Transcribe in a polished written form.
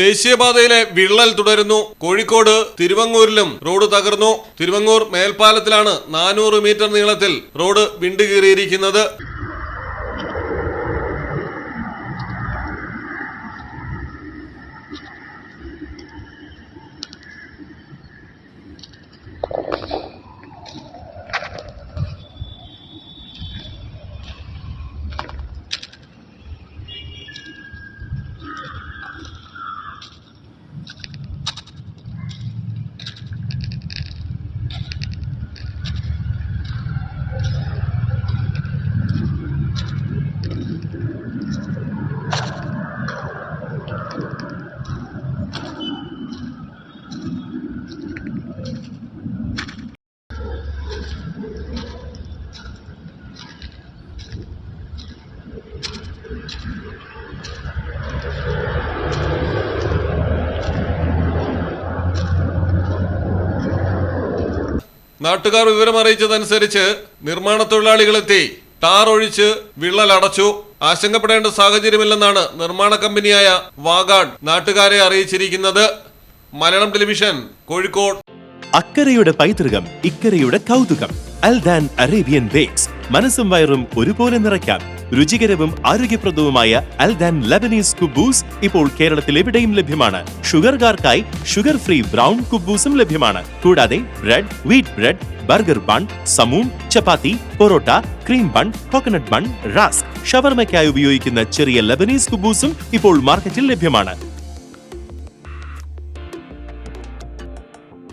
ദേശീയപാതയിലെ വിള്ളൽ തുടരുന്നു. കോഴിക്കോട് തിരുവങ്ങൂരിലും റോഡ് തകർന്നു. തിരുവങ്ങൂർ മേൽപ്പാലത്തിലാണ് 400 മീറ്റർ നീളത്തിൽ റോഡ് വിണ്ടുകീറിയിരിക്കുന്നത്. നാട്ടുകാർ വിവരമറിയിച്ചതനുസരിച്ച് നിർമ്മാണ തൊഴിലാളികളെത്തി ടാർ ഒഴിച്ച് വിള്ളൽ അടച്ചു. ആശങ്കപ്പെടേണ്ട സാഹചര്യമില്ലെന്നാണ് നിർമ്മാണ കമ്പനിയായ വാഗാർഡ് നാട്ടുകാരെ അറിയിച്ചിരിക്കുന്നത്. മലയാളം ടെലിവിഷൻ, കോഴിക്കോട്. അക്കരയുടെ പൈതൃകം, ഇക്കരയുടെ കൗതുകം. അൽദാൻ അറേബ്യൻ ബേക്സ്. മനസ്സും വയറും ഒരുപോലെ നിറയ്ക്കാം. രുചികരവും ആരോഗ്യപ്രദവുമായ അൽദാൻ ലബനീസ് കുബൂസ് ഇപ്പോൾ കേരളത്തിൽ എവിടെയും ലഭ്യമാണ്. ഷുഗർകാർക്കായി ഷുഗർ ഫ്രീ ബ്രൗൺ കുബൂസും ലഭ്യമാണ്. കൂടാതെ bread, wheat bread, burger bun, സമൂൺ, chapati, parotta, cream bun, coconut bun, rusk, ഷവർമയ്ക്കായി ഉപയോഗിക്കുന്ന ചെറിയ ലബനീസ് കുബൂസും ഇപ്പോൾ മാർക്കറ്റിൽ ലഭ്യമാണ്.